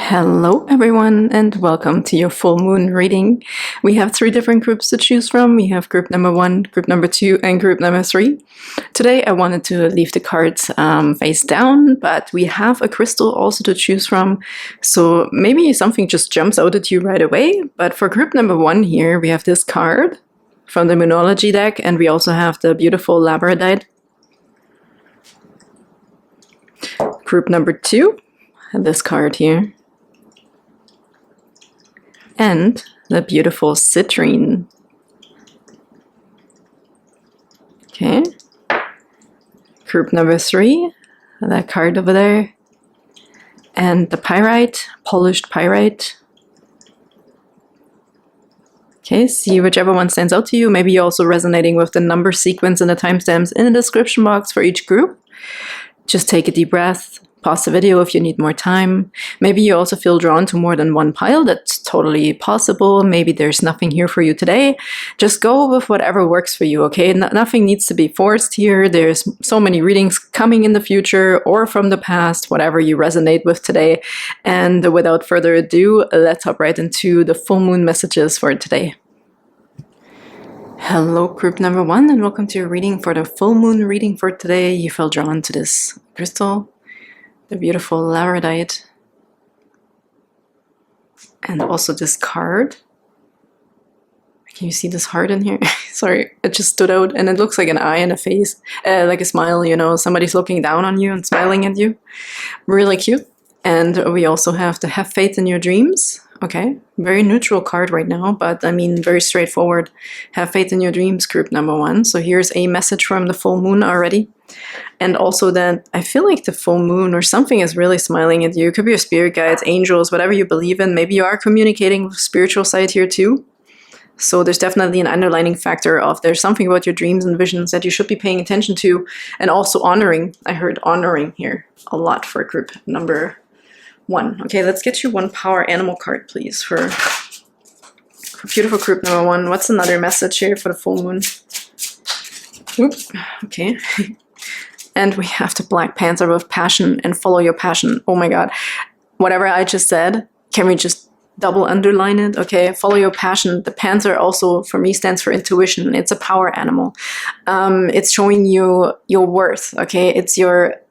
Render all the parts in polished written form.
Hello everyone and welcome to your full moon reading. We have 3 different groups to choose from. We have group number 1, group number 2 and group number 3. Today I wanted to leave the cards face down, but we have a crystal also to choose from, so maybe something just jumps out at you right away. But for group number 1 here we have this card from the Moonology deck, and we also have the beautiful Labradorite. Group number 2, this card here. And the beautiful Citrine. Okay. Group number 3, that card over there. And the Pyrite, polished Pyrite. Okay, see whichever one stands out to you. Maybe you're also resonating with the number sequence and the timestamps in the description box for each group. Just take a deep breath. Pause the video if you need more time. Maybe you also feel drawn to more than one pile. That's totally possible. Maybe there's nothing here for you today. Just go with whatever works for you, okay? Nothing needs to be forced here. There's so many readings coming in the future or from the past, whatever you resonate with today. And without further ado, let's hop right into the full moon messages for today. Hello group number 1 and welcome to your reading for the full moon reading for today. You felt drawn to this crystal, the beautiful Labradorite, and also this card. Can you see this heart in here? Sorry, it just stood out, and it looks like an eye and a face, like a smile, you know, somebody's looking down on you and smiling at you. Really cute. And we also have to have faith in your dreams. Okay, very neutral card right now, but I mean very straightforward. Have faith in your dreams, group number 1. So here's a message from the full moon already. And also that I feel like the full moon or something is really smiling at you. It could be your spirit guides, angels, whatever you believe in. Maybe you are communicating with spiritual side here too. So there's definitely an underlining factor of there's something about your dreams and visions that you should be paying attention to, and also honoring. I heard honoring here a lot for group number 1. Okay, let's get you one power animal card, please, for beautiful group number 1. What's another message here for the full moon? Oop, okay. And we have the Black Panther with passion and follow your passion. Oh my god. Whatever I just said, can we just double underline it? Okay, follow your passion. The panther also for me stands for intuition. It's a power animal. It's showing you your worth. Okay, it's your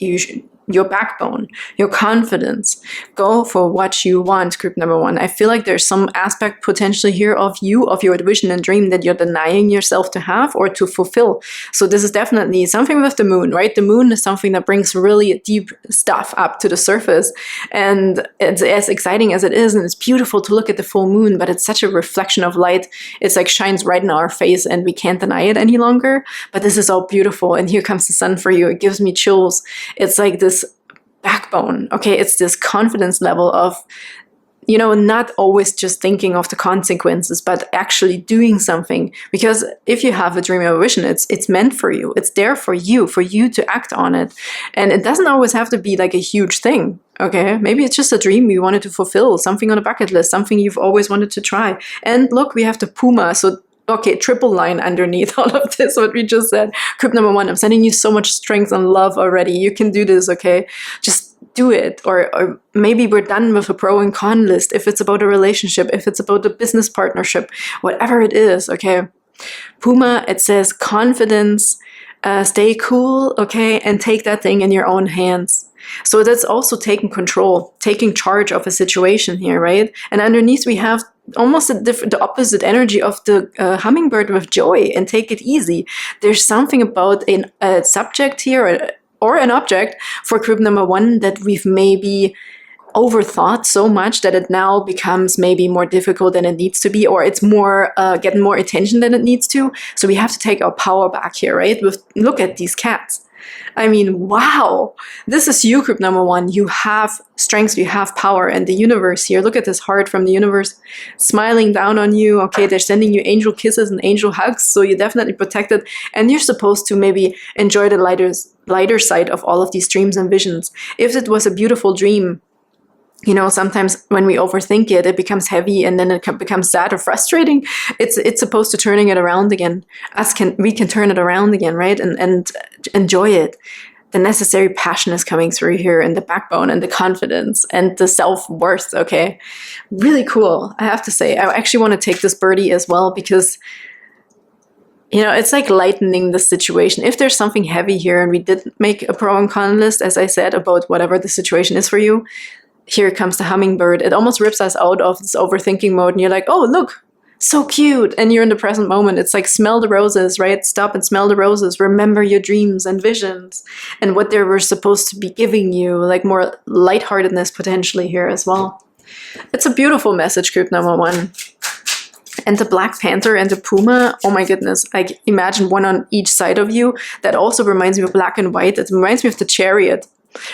backbone, your confidence. Go for what you want, group number 1. I feel like there's some aspect potentially here of you, of your vision and dream that you're denying yourself to have or to fulfill. So this is definitely something with the moon, right? The moon is something that brings really deep stuff up to the surface. And it's as exciting as it is, and it's beautiful to look at the full moon, but it's such a reflection of light. It's like shines right in our face and we can't deny it any longer. But this is all beautiful. And here comes the sun for you. It gives me chills. It's like this backbone. Okay, it's this confidence level of, you know, not always just thinking of the consequences, but actually doing something. Because if you have a dream or a vision, it's meant for you. It's there for you to act on it. And it doesn't always have to be like a huge thing. Okay, maybe it's just a dream you wanted to fulfill, something on a bucket list, something you've always wanted to try. And look, we have the puma. So okay, triple line underneath all of this, what we just said. Group number 1, I'm sending you so much strength and love already. You can do this, okay? Just do it. Or maybe we're done with a pro and con list. If it's about a relationship, if it's about a business partnership, whatever it is, okay? Puma, it says confidence, stay cool, okay? And take that thing in your own hands. So that's also taking control, taking charge of a situation here, right? And underneath we have almost the opposite energy of the hummingbird with joy and take it easy. There's something about a subject here or an object for group number 1 that we've maybe overthought so much that it now becomes maybe more difficult than it needs to be, or it's more getting more attention than it needs to. So we have to take our power back here, right? Look at these cats. I mean, wow, this is you, group number 1. You have strength, you have power, and the universe here. Look at this heart from the universe smiling down on you. Okay, they're sending you angel kisses and angel hugs, so you're definitely protected. And you're supposed to maybe enjoy the lighter side of all of these dreams and visions. If it was a beautiful dream, you know, sometimes when we overthink it, it becomes heavy and then it becomes sad or frustrating. It's supposed to turning it around again. We can turn it around again, right? And enjoy it. the necessary passion is coming through here, and the backbone and the confidence and the self-worth, okay? Really cool, I have to say. I actually want to take this birdie as well because, you know, it's like lightening the situation. If there's something heavy here, and we did make a pro and con list, as I said, about whatever the situation is for you, here comes the hummingbird. It almost rips us out of this overthinking mode, and you're like, oh, look, so cute, and you're in the present moment. It's like, smell the roses, right? Stop and smell the roses. Remember your dreams and visions and what they were supposed to be giving you, like more lightheartedness potentially here as well. It's a beautiful message, group number 1. And the Black Panther and the Puma, oh my goodness, I imagine one on each side of you. That also reminds me of black and white. It reminds me of the Chariot.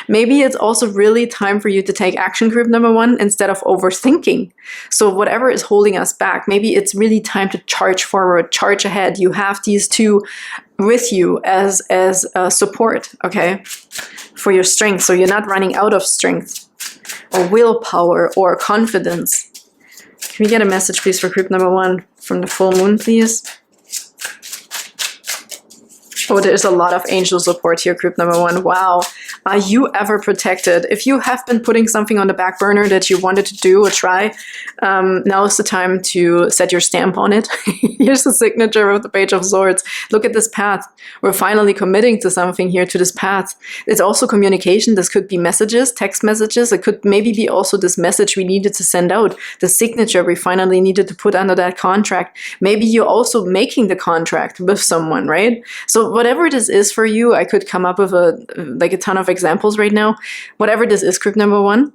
Maybe it's also really time for you to take action, group number 1, instead of overthinking. So whatever is holding us back, maybe it's really time to charge forward, charge ahead. You have these two with you as support, okay, for your strength. So you're not running out of strength or willpower or confidence. Can we get a message, please, for group number 1 from the full moon, please? Oh, there's a lot of angel support here, group number 1. Wow. Are you ever protected? If you have been putting something on the back burner that you wanted to do or try, now is the time to set your stamp on it. Here's the signature of the Page of Swords. Look at this path. We're finally committing to something here, to this path. It's also communication. This could be messages, text messages. It could maybe be also this message we needed to send out, the signature we finally needed to put under that contract. Maybe you're also making the contract with someone, right? So whatever this is for you, I could come up with a ton of examples right now. Whatever this is, group number 1,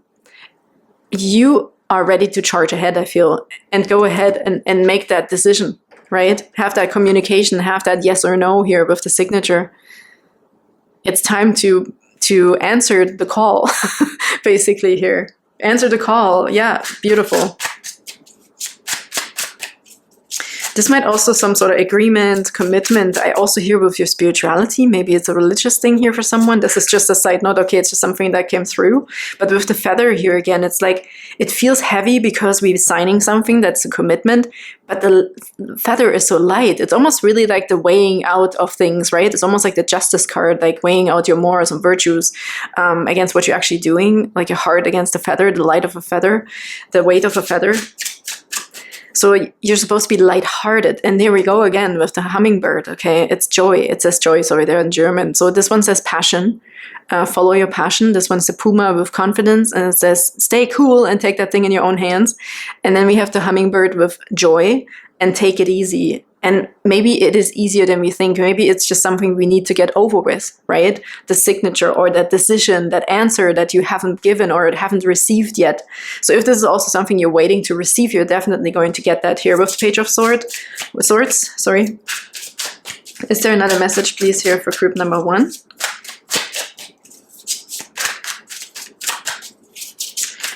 you are ready to charge ahead, I feel, and go ahead and make that decision, right? Have that communication, have that yes or no here with the signature. It's time to answer the call, basically here. Answer the call. Yeah, beautiful. This might also some sort of agreement, commitment. I also hear with your spirituality. Maybe it's a religious thing here for someone. This is just a side note. Okay, it's just something that came through. But with the feather here again, it's like it feels heavy because we're signing something that's a commitment. But the feather is so light. It's almost really like the weighing out of things, right? It's almost like the justice card, like weighing out your morals and virtues against what you're actually doing, like your heart against the feather, the light of a feather, the weight of a feather. So you're supposed to be lighthearted. And there we go again with the hummingbird, okay? It's joy. It says joy, sorry, there in German. So this one says passion. Follow your passion. This one's the Puma with confidence. And it says stay cool and take that thing in your own hands. And then we have the hummingbird with joy and take it easy. And maybe it is easier than we think. Maybe it's just something we need to get over with, right? The signature or that decision, that answer that you haven't given or haven't received yet. So if this is also something you're waiting to receive, you're definitely going to get that here with the Page of Swords. Sorry. Is there another message, please, here for group number 1?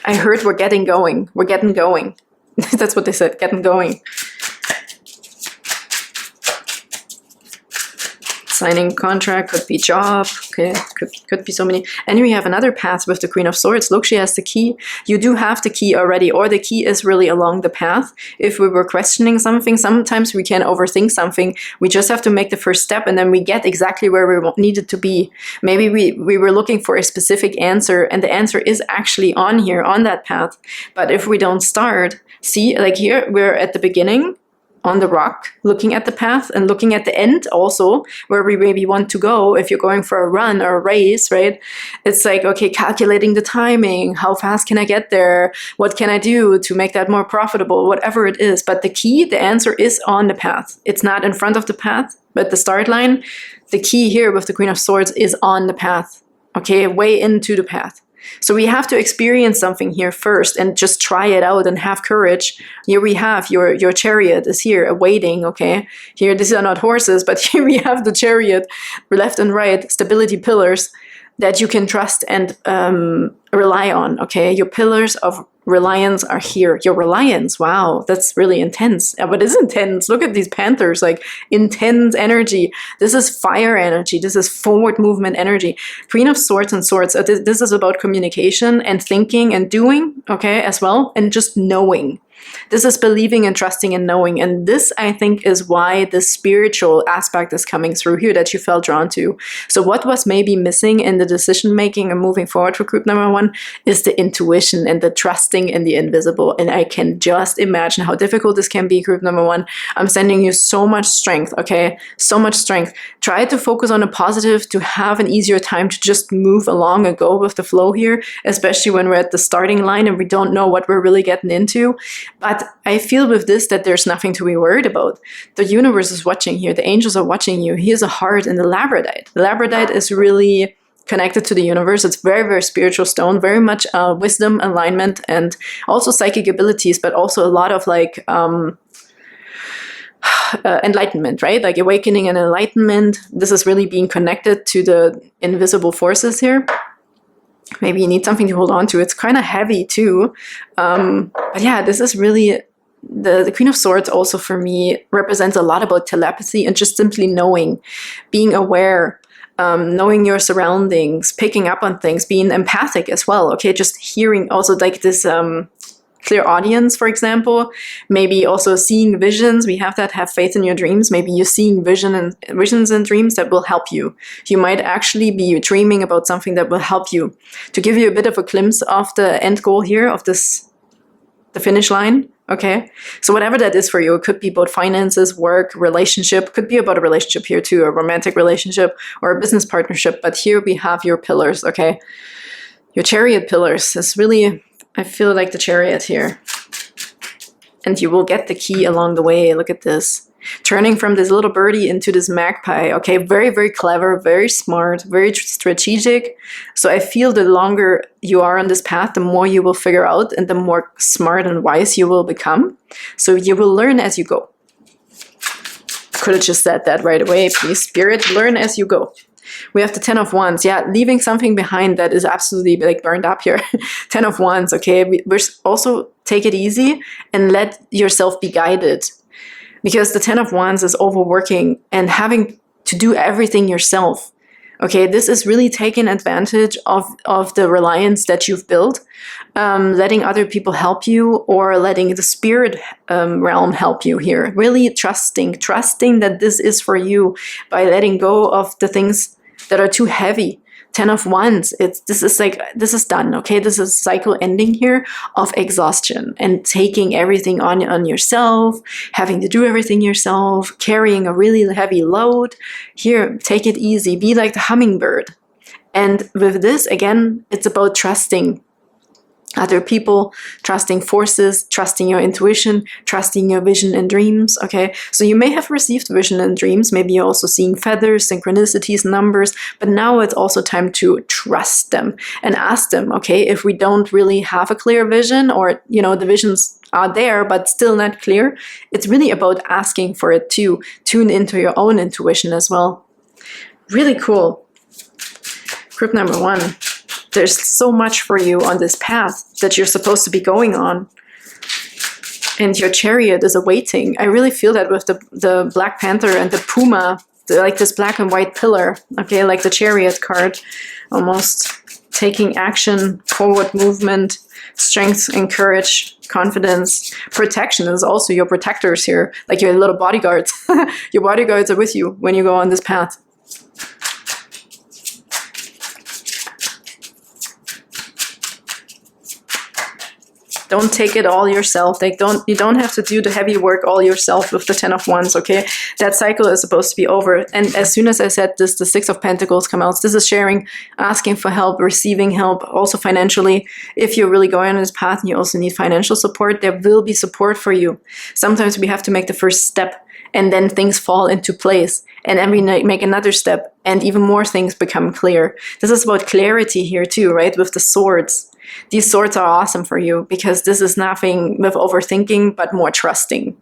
I heard we're getting going. We're getting going. That's what they said, getting going. Signing contract, could be job, okay, could be so many. And we have another path with the Queen of Swords. Look, she has the key. You do have the key already, or the key is really along the path. If we were questioning something, sometimes we can overthink something. We just have to make the first step, and then we get exactly where we needed to be. Maybe we were looking for a specific answer, and the answer is actually on here, on that path. But if we don't start, see, like here, we're at the beginning, on the rock, looking at the path and looking at the end also, where we maybe want to go. If you're going for a run or a race, right? It's like, okay, calculating the timing. How fast can I get there? What can I do to make that more profitable? Whatever it is. But the key, the answer is on the path. It's not in front of the path, but the start line. The key here with the Queen of Swords is on the path. Okay, way into the path. So we have to experience something here first and just try it out and have courage. Here we have your chariot is here awaiting, okay? Here, these are not horses, but here we have the chariot, left and right, stability pillars that you can trust and rely on, okay? Your pillars of reliance are here. Your reliance, wow, that's really intense. But it's intense. Look at these panthers, like intense energy. This is fire energy. This is forward movement energy. Queen of Swords and Swords. This is about communication and thinking and doing, okay, as well, and just knowing. This is believing and trusting and knowing. And this, I think, is why the spiritual aspect is coming through here that you felt drawn to. So what was maybe missing in the decision making and moving forward for group number 1 is the intuition and the trusting in the invisible. And I can just imagine how difficult this can be, group number 1. I'm sending you so much strength, okay? So much strength. Try to focus on the positive, to have an easier time to just move along and go with the flow here, especially when we're at the starting line and we don't know what we're really getting into. But I feel with this that there's nothing to be worried about. The universe is watching here. The angels are watching you. Here's a heart in the Labradorite. The Labradorite is really connected to the universe. It's very, very spiritual stone, very much wisdom, alignment, and also psychic abilities, but also a lot of like enlightenment, right? Like awakening and enlightenment. This is really being connected to the invisible forces here. Maybe you need something to hold on to. It's kind of heavy too. But yeah, this is really, the Queen of Swords also for me represents a lot about telepathy and just simply knowing, being aware, knowing your surroundings, picking up on things, being empathic as well. Okay, just hearing also like this clear audience, for example. Maybe also seeing visions. We have that, have faith in your dreams. Maybe you're seeing visions and dreams that will help you. You might actually be dreaming about something that will help you. To give you a bit of a glimpse of the end goal here, of this, the finish line. Okay, so whatever that is for you, it could be about finances, work, relationship, could be about a relationship here too, a romantic relationship or a business partnership. But here we have your pillars, okay? Your chariot pillars is really, I feel like the chariot here. And you will get the key along the way. Look at this. Turning from this little birdie into this magpie. Okay, very, very clever, very smart, very strategic. So I feel the longer you are on this path, the more you will figure out and the more smart and wise you will become. So you will learn as you go. Could have just said that right away. Please, Spirit, learn as you go. We have the 10 of Wands. Yeah, leaving something behind that is absolutely like burned up here. 10 of Wands, okay? We're also take it easy and let yourself be guided. Because the 10 of Wands is overworking and having to do everything yourself. Okay, this is really taking advantage of the reliance that you've built, letting other people help you or letting the spirit realm help you here. Really trusting that this is for you by letting go of the things that are too heavy. 10 of Wands, this is done, okay? This is cycle ending here of exhaustion and taking everything on yourself, having to do everything yourself, carrying a really heavy load. Here, take it easy, be like the hummingbird. And with this, again, it's about trusting other people, trusting forces, trusting your intuition, trusting your vision and dreams, okay? So you may have received vision and dreams, maybe you're also seeing feathers, synchronicities, numbers, but now it's also time to trust them and ask them, okay, if we don't really have a clear vision or, you know, the visions are there but still not clear, it's really about asking for it to tune into your own intuition as well. Really cool. Group number 1. There's so much for you on this path that you're supposed to be going on. And your chariot is awaiting. I really feel that with the Black Panther and the Puma, like this black and white pillar, okay, like the chariot card, almost taking action, forward movement, strength and courage, confidence. Protection is also your protectors here, like your little bodyguards. Your bodyguards are with you when you go on this path. Don't take it all yourself. Like you don't have to do the heavy work all yourself with the 10 of Wands, okay? That cycle is supposed to be over. And as soon as I said this, the 6 of Pentacles come out. This is sharing, asking for help, receiving help, also financially. If you're really going on this path and you also need financial support, there will be support for you. Sometimes we have to make the first step and then things fall into place. And then we make another step and even more things become clear. This is about clarity here too, right? With the swords. These swords are awesome for you because this is nothing with overthinking, but more trusting.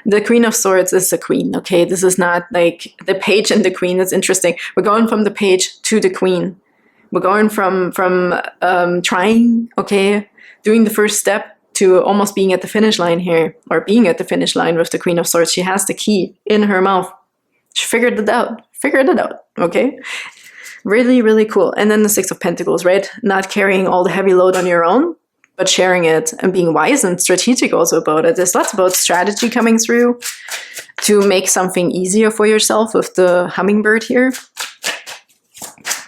The Queen of Swords is the queen, okay? This is not like the page and the queen. It's interesting. We're going from the page to the queen. We're going from trying, okay, doing the first step to almost being at the finish line here, or being at the finish line with the Queen of Swords. She has the key in her mouth. She figured it out, okay? Really, really cool. And then the 6 of Pentacles, right? Not carrying all the heavy load on your own, but sharing it and being wise and strategic also about it. There's lots about strategy coming through to make something easier for yourself with the hummingbird here.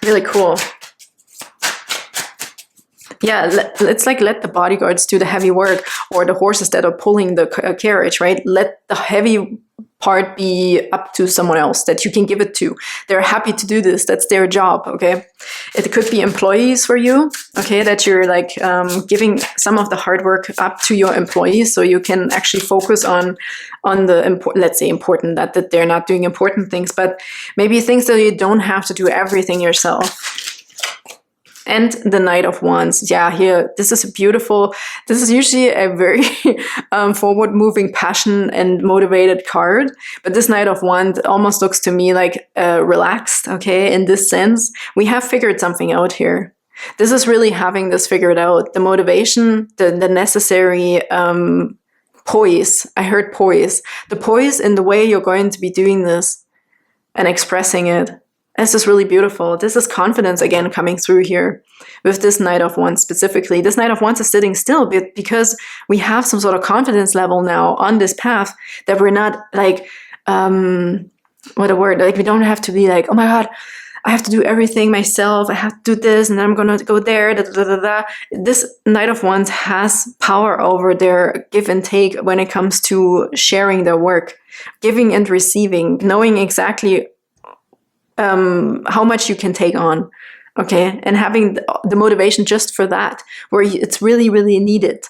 Really cool. Yeah, it's like let the bodyguards do the heavy work, or the horses that are pulling the carriage, right? Let the heavy part be up to someone else that you can give it to. They're happy to do this. That's their job, okay? It could be employees for you, okay? That you're like giving some of the hard work up to your employees so you can actually focus on the, let's say important, that they're not doing important things, but maybe things that you don't have to do everything yourself. And the Knight of Wands. Yeah, here, this is this is usually a very forward-moving, passion and motivated card. But this Knight of Wands almost looks to me like relaxed, okay, in this sense. We have figured something out here. This is really having this figured out. The motivation, the necessary poise. I heard poise. The poise in the way you're going to be doing this and expressing it. This is really beautiful. This is confidence again coming through here with this Knight of Wands specifically. This Knight of Wands is sitting still because we have some sort of confidence level now on this path that we're not like, like we don't have to be like, oh my God, I have to do everything myself. I have to do this and then I'm going to go there. Da, da, da, da. This Knight of Wands has power over their give and take when it comes to sharing their work, giving and receiving, knowing exactly how much you can take on, okay, and having the motivation just for that, where it's really, really needed,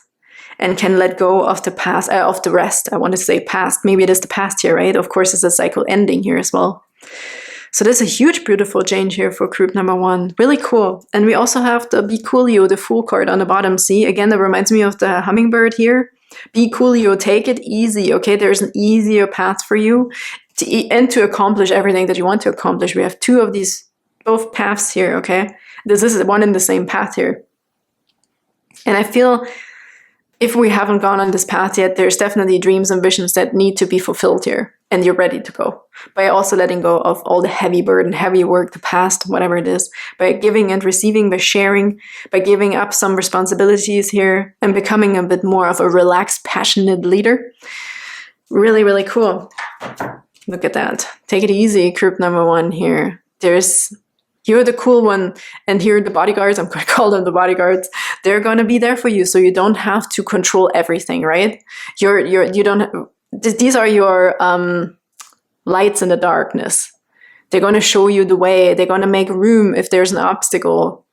and can let go of the past, of the rest. I want to say past. Maybe it is the past here, right? Of course, it's a cycle ending here as well. So there's a huge, beautiful change here for group number 1. Really cool. And we also have the Be Coolio, the Fool card on the bottom. See, again, that reminds me of the hummingbird here. Be Coolio, take it easy, okay? There's an easier path for you to accomplish everything that you want to accomplish. We have 2 of these, both paths here, okay? This is one and the same path here. And I feel if we haven't gone on this path yet, there's definitely dreams and visions that need to be fulfilled here. And you're ready to go. By also letting go of all the heavy burden, heavy work, the past, whatever it is. By giving and receiving, by sharing, by giving up some responsibilities here and becoming a bit more of a relaxed, passionate leader. Really, really cool. Look at that. Take it easy, group number 1 here. You're the cool one, and here are the bodyguards. I'm going to call them the bodyguards. They're going to be there for you, so you don't have to control everything, right? These are your lights in the darkness. They're going to show you the way. They're going to make room if there's an obstacle.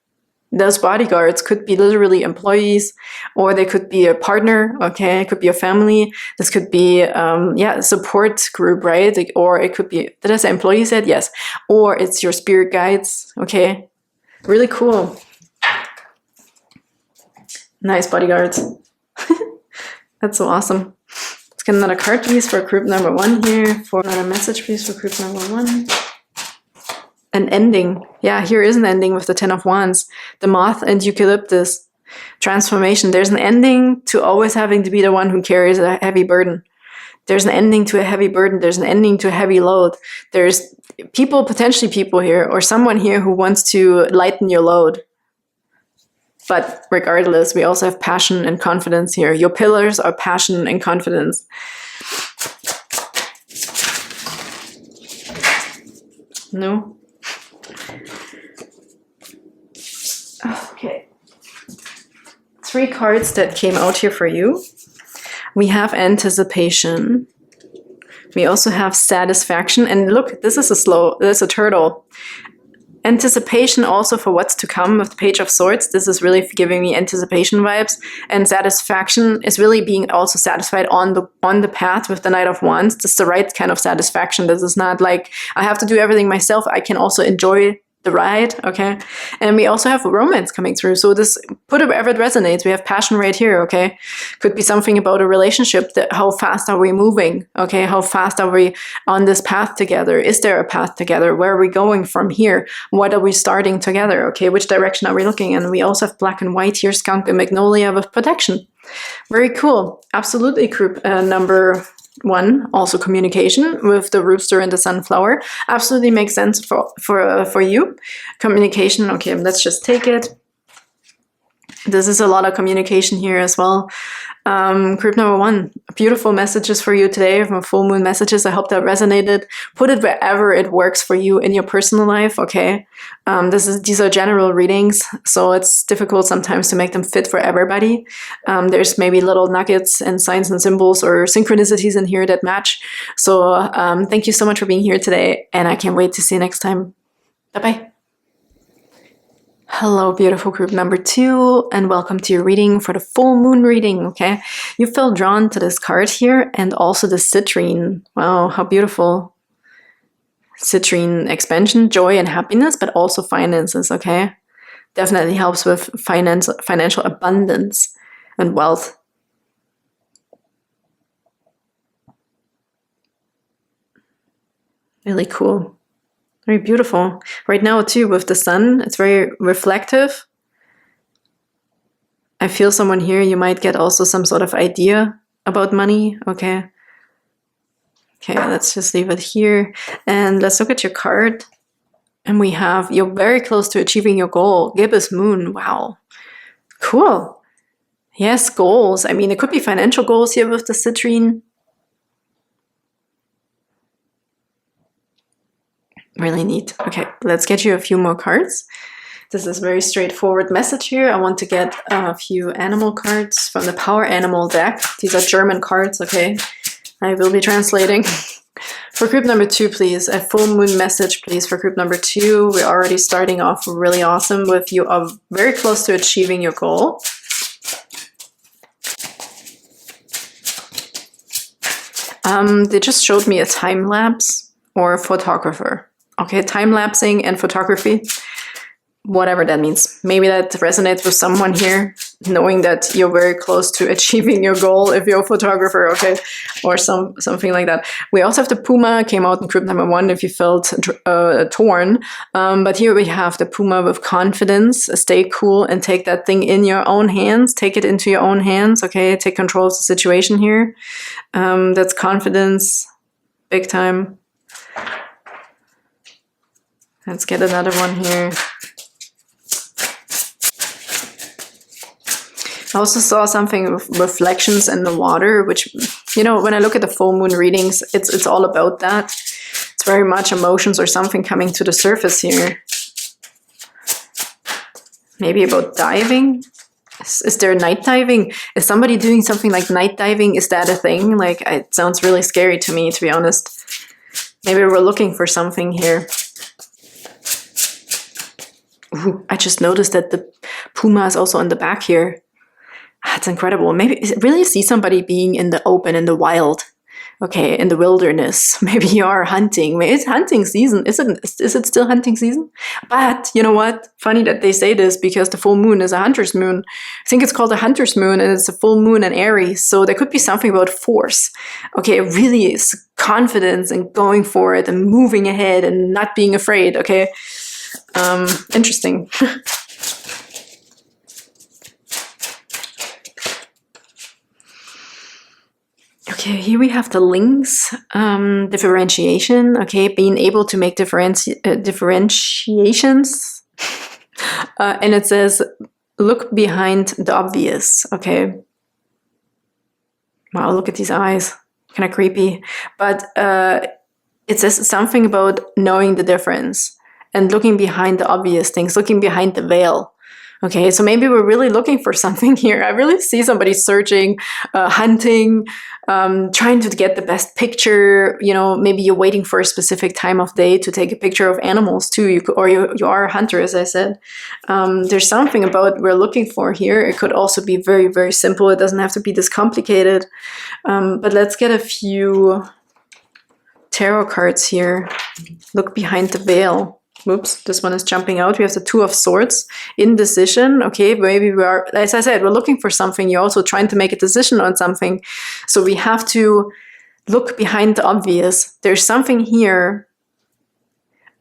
Those bodyguards could be literally employees, or they could be a partner, okay? It could be a family. This could be, a support group, right? Or it could be, did I say employees yet? Yes. Or it's your spirit guides, okay? Really cool. Nice bodyguards. That's so awesome. Let's get another card, please, for group number 1 here. For another message, please, for group number 1. An ending. Yeah, here is an ending with the 10 of Wands. The moth and eucalyptus. Transformation. There's an ending to always having to be the one who carries a heavy burden. There's an ending to a heavy burden. There's an ending to a heavy load. There's potentially people here, or someone here who wants to lighten your load. But regardless, we also have passion and confidence here. Your pillars are passion and confidence. No? Okay. 3 cards that came out here for you. We have anticipation. We also have satisfaction. And look, this is a turtle. Anticipation also for what's to come with the Page of Swords. This is really giving me anticipation vibes. And satisfaction is really being also satisfied on the path with the Knight of Wands. This is the right kind of satisfaction. This is not like I have to do everything myself. I can also enjoy the ride, okay? And we also have romance coming through. So this, put it wherever it resonates. We have passion right here, okay? Could be something about a relationship. That how fast are we moving, okay? How fast are we on this path together? Is there a path together? Where are we going from here? What are we starting together, okay? Which direction are we looking? And we also have black and white here, skunk and magnolia with protection. Very cool. Absolutely, group number 1, also communication with the rooster and the sunflower. Absolutely makes sense for you. Communication, okay, let's just take it. This is a lot of communication here as well. Group number 1, beautiful messages for you today from full moon messages. I hope that resonated. Put it wherever it works for you in your personal life, okay? These are general readings, so it's difficult sometimes to make them fit for everybody. There's maybe little nuggets and signs and symbols or synchronicities in here that match. So thank you so much for being here today, and I can't wait to see you next time. Bye-bye. Hello, beautiful group number 2, and welcome to your reading for the full moon reading, okay? You feel drawn to this card here and also the Citrine. Wow, how beautiful. Citrine, expansion, joy, and happiness, but also finances, okay? Definitely helps with financial abundance and wealth. Really cool. Very beautiful. Right now too, with the sun, it's very reflective. I feel someone here, you might get also some sort of idea about money, okay? Okay, let's just leave it here. And let's look at your card. And we have, you're very close to achieving your goal. Gibbous moon, wow. Cool. Yes, goals. I mean, it could be financial goals here with the Citrine. Really neat. Okay, let's get you a few more cards. This is a very straightforward message here. I want to get a few animal cards from the Power Animal deck. These are German cards, okay? I will be translating. For group number 2, please, a full moon message, please, for group number 2. We're already starting off really awesome with you are very close to achieving your goal. They just showed me a time lapse or a photographer. Okay, time-lapsing and photography, whatever that means. Maybe that resonates with someone here, knowing that you're very close to achieving your goal if you're a photographer, okay? Or something like that. We also have the Puma, came out in group number 1 if you felt torn. But here we have the Puma with confidence. Stay cool and take that thing in your own hands. Take it into your own hands, okay? Take control of the situation here. That's confidence, big time. Let's get another one here. I also saw something with reflections in the water, which, you know, when I look at the full moon readings, it's all about that. It's very much emotions or something coming to the surface here. Maybe about diving. Is there night diving? Is somebody doing something like night diving? Is that a thing? Like, it sounds really scary to me, to be honest. Maybe we're looking for something here. Ooh, I just noticed that the Puma is also on the back here. That's incredible. Maybe really see somebody being in the open, in the wild. Okay, in the wilderness. Maybe you are hunting. Maybe it's hunting season. Is it still hunting season? But you know what? Funny that they say this because the full moon is a hunter's moon. I think it's called a hunter's moon and it's a full moon in Aries. So there could be something about force. Okay, it really is confidence and going for it and moving ahead and not being afraid. Okay. Interesting. Okay, here we have the links, differentiation, okay, being able to make differentiations. And it says, look behind the obvious, okay. Wow, look at these eyes, kind of creepy. But it says something about knowing the difference. And looking behind the obvious things, looking behind the veil. Okay, so maybe we're really looking for something here. I really see somebody searching, hunting, trying to get the best picture. You know, maybe you're waiting for a specific time of day to take a picture of animals too. You are a hunter, as I said. There's something about we're looking for here. It could also be very, very simple. It doesn't have to be this complicated. But let's get a few tarot cards here. Look behind the veil. Whoops, this one is jumping out. We have the Two of Swords, indecision. Okay, maybe we are, as I said, we're looking for something. You're also trying to make a decision on something. So we have to look behind the obvious. There's something here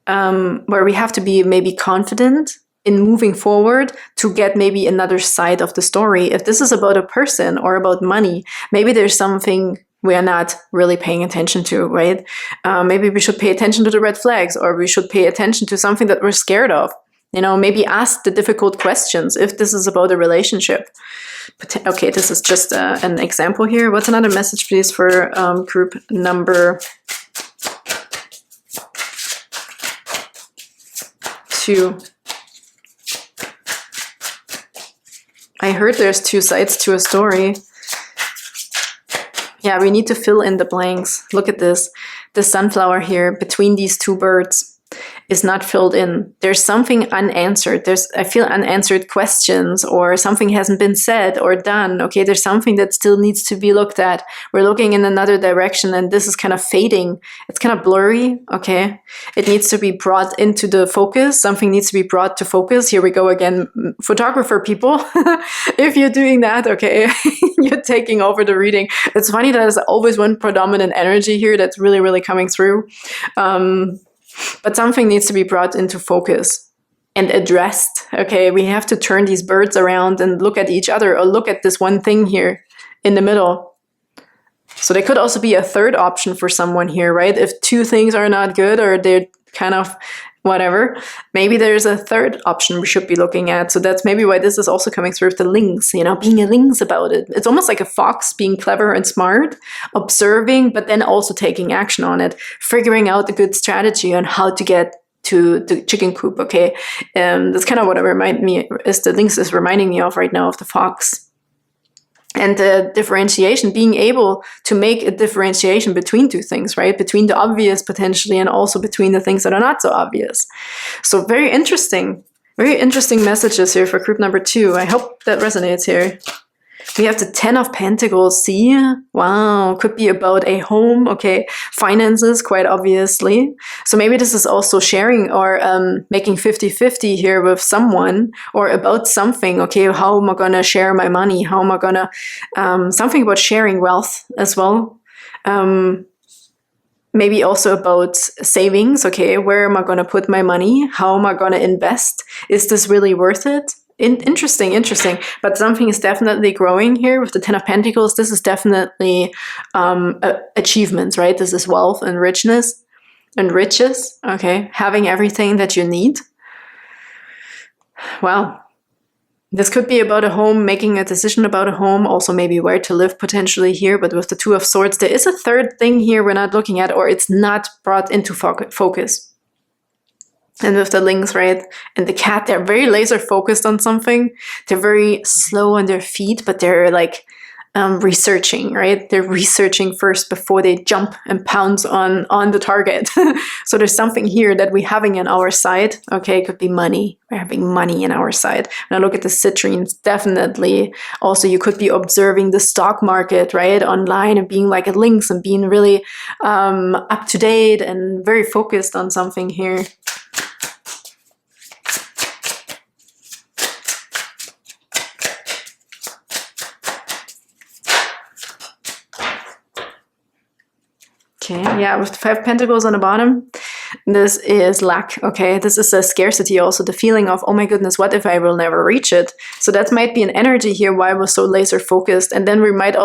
where we have to be maybe confident in moving forward to get maybe another side of the story. If this is about a person or about money, maybe there's something we are not really paying attention to, right? Maybe we should pay attention to the red flags, or we should pay attention to something that we're scared of. You know, maybe ask the difficult questions if this is about a relationship. Okay, this is just an example here. What's another message, please, for group number 2? I heard there's 2 sides to a story. Yeah, we need to fill in the blanks. Look at this. The sunflower here between these 2 birds is not filled in. There's something unanswered. I feel unanswered questions, or something hasn't been said or done. Okay, there's something that still needs to be looked at. We're looking in another direction, and this is kind of fading. It's kind of blurry. Okay, it needs to be brought into the focus. Something needs to be brought to focus. Here we go again, photographer people. If you're doing that, okay, you're taking over the reading. It's funny that there's always one predominant energy here that's really, really coming through. But something needs to be brought into focus and addressed. Okay, we have to turn these birds around and look at each other, or look at this one thing here in the middle. So there could also be a third option for someone here, right? If 2 things are not good, or they're kind of whatever, maybe there's a third option we should be looking at. So that's maybe why this is also coming through with the lynx, you know, being a lynx about it. It's almost like a fox, being clever and smart, observing, but then also taking action on it, figuring out a good strategy on how to get to the chicken coop. Okay, that's kind of what the lynx is reminding me of right now, of the fox. And the differentiation, being able to make a differentiation between 2 things, right? Between the obvious potentially, and also between the things that are not so obvious. So very interesting messages here for group number 2. I hope that resonates here. We have the 10 of Pentacles. See? Wow. Could be about a home. Okay. Finances, quite obviously. So maybe this is also sharing, or making 50-50 here with someone, or about something. Okay. How am I going to share my money? How am I going to, something about sharing wealth as well. Maybe also about savings. Okay. Where am I going to put my money? How am I going to invest? Is this really worth it? Interesting. But something is definitely growing here with the 10 of Pentacles. This is definitely achievements, right? This is wealth and richness and riches. Okay, having everything that you need. Wow. This could be about a home, making a decision about a home, also maybe where to live potentially here. But with the 2 of Swords, there is a third thing here we're not looking at, or it's not brought into focus. And with the lynx, right, and the cat, they're very laser focused on something. They're very slow on their feet, but they're like researching, right? They're researching first before they jump and pounce on the target. So there's something here that we're having on our side. Okay, it could be money. We're having money in our side. Now look at the citrines, definitely. Also, you could be observing the stock market, right, online, and being like a lynx and being really up to date and very focused on something here. Okay, yeah, with the 5 Pentacles on the bottom, this is lack, okay? This is a scarcity also, the feeling of, oh my goodness, what if I will never reach it? So that might be an energy here why we're so laser focused, and then we might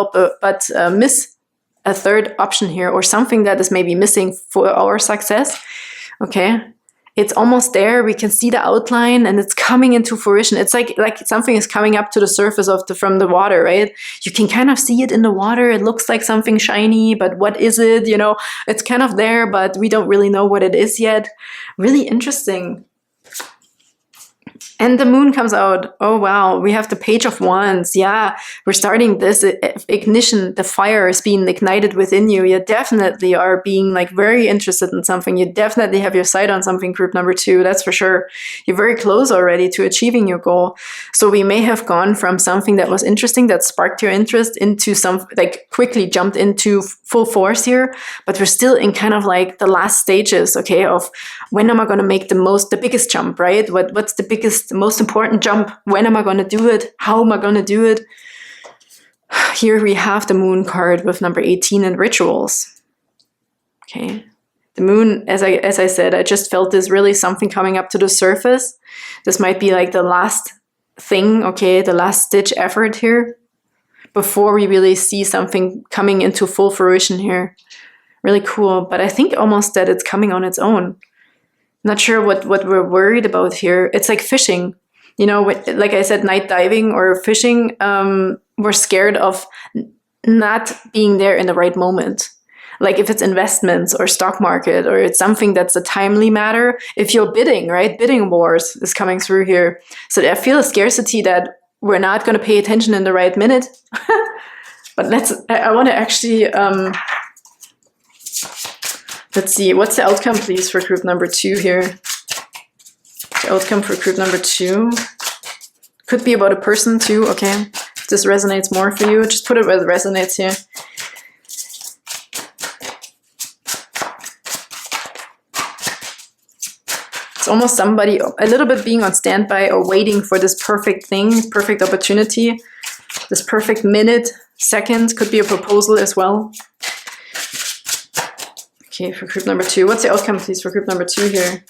miss a third option here, or something that is maybe missing for our success, okay? It's almost there. We can see the outline and it's coming into fruition. It's like something is coming up to the surface from the water, right? You can kind of see it in the water. It looks like something shiny, but what is it? You know, it's kind of there, but we don't really know what it is yet. Really interesting. And the moon comes out. Oh, wow. We have the Page of Wands. Yeah, we're starting this ignition. The fire is being ignited within you. You definitely are being like very interested in something. You definitely have your sight on something, group number 2. That's for sure. You're very close already to achieving your goal. So we may have gone from something that was interesting, that sparked your interest, into some, like quickly jumped into full force here. But we're still in kind of like the last stages, okay, of when am I going to make the biggest jump, right? What's the biggest, most important jump? When am I going to do it? How am I going to do it? Here we have the moon card with number 18 and rituals. Okay. The moon, as I said, I just felt there's really something coming up to the surface. This might be like the last thing, okay, the last ditch effort here before we really see something coming into full fruition here. Really cool. But I think almost that it's coming on its own. Not sure what we're worried about here. It's like fishing. You know, like I said, night diving or fishing, we're scared of not being there in the right moment. Like if it's investments or stock market or it's something that's a timely matter, if you're bidding, right? Bidding wars is coming through here. So I feel a scarcity that we're not going to pay attention in the right minute. But I want to actually, let's see, what's the outcome, please, for group number 2 here? The outcome for group number 2 could be about a person too, okay? If this resonates more for you, just put it where it resonates here. It's almost somebody a little bit being on standby or waiting for this perfect thing, perfect opportunity, this perfect minute, second, could be a proposal as well. Okay, for group number 2, what's the outcome, please, for group number 2 here?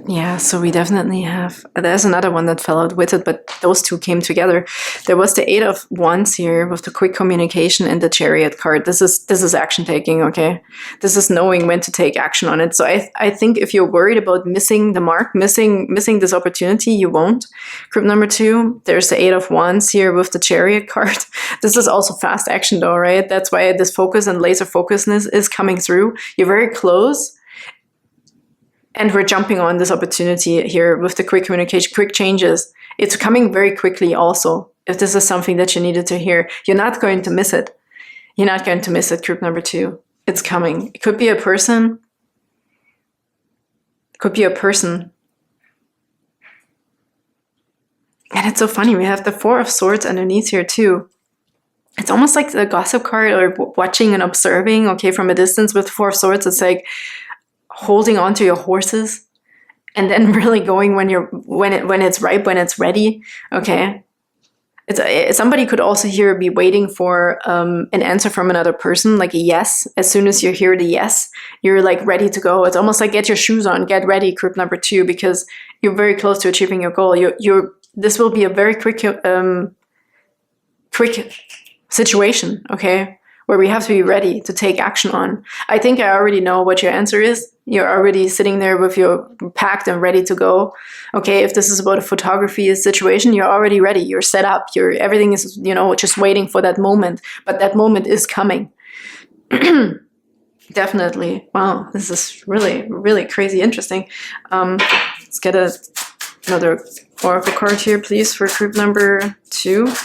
Yeah, so we definitely have, there's another one that fell out with it, but those two came together. There was the 8 of Wands here with the quick communication and the Chariot card. This is action taking, okay? This is knowing when to take action on it. So I think if you're worried about missing the mark, missing this opportunity, you won't. Group number 2, there's the 8 of Wands here with the Chariot card. This is also fast action though, right? That's why this focus and laser focusness is coming through. You're very close. And we're jumping on this opportunity here with the quick communication, quick changes. It's coming very quickly also. If this is something that you needed to hear, you're not going to miss it. You're not going to miss it, group number 2. It's coming. It could be a person. It could be a person. And it's so funny. We have the 4 of Swords underneath here too. It's almost like the gossip card or watching and observing, okay, from a distance with 4 of Swords. It's like holding on to your horses and then really going when it's ripe, when it's ready. Okay. Somebody could also here be waiting for an answer from another person, like a yes. As soon as you hear the yes, you're like ready to go. It's almost like get your shoes on, get ready, group number 2, because you're very close to achieving your goal. This will be a very quick situation, okay, where we have to be ready to take action on. I think I already know what your answer is. You're already sitting there with your packed and ready to go. Okay, if this is about a photography situation, you're already ready. You're set up. Everything is, just waiting for that moment. But that moment is coming. Definitely. Wow, this is really, really crazy interesting. Let's get another oracle card here, please, for group number 2. Can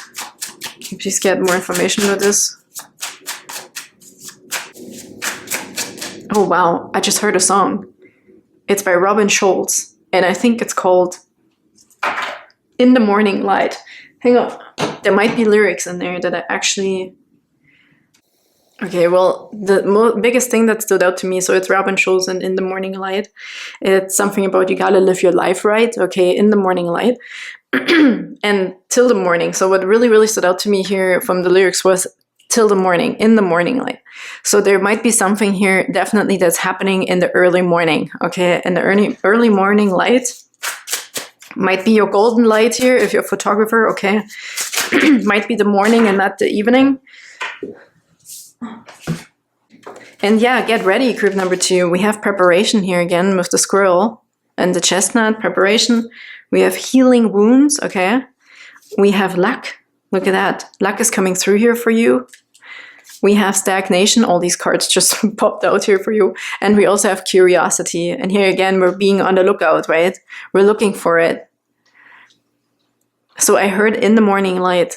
you please get more information about this? Oh wow, I just heard a song. It's by Robin Schulz, and I think it's called In the Morning Light. Hang on, there might be lyrics in there that I actually... Okay, well, the biggest thing that stood out to me, so it's Robin Schulz and In the Morning Light. It's something about you gotta live your life right, okay, in the morning light. And till the morning. So what really, really stood out to me here from the lyrics was till the morning, in the morning light. So there might be something here definitely that's happening in the early morning, okay? In the early morning light. Might be your golden light here if you're a photographer, okay? Might be the morning and not the evening. And yeah, get ready, group number 2. We have preparation here again with the squirrel and the chestnut, preparation. We have healing wounds, okay? We have luck. Look at that. Luck is coming through here for you. We have stagnation. All these cards just popped out here for you. And we also have curiosity. And here again, we're being on the lookout, right? We're looking for it. So I heard in the morning light.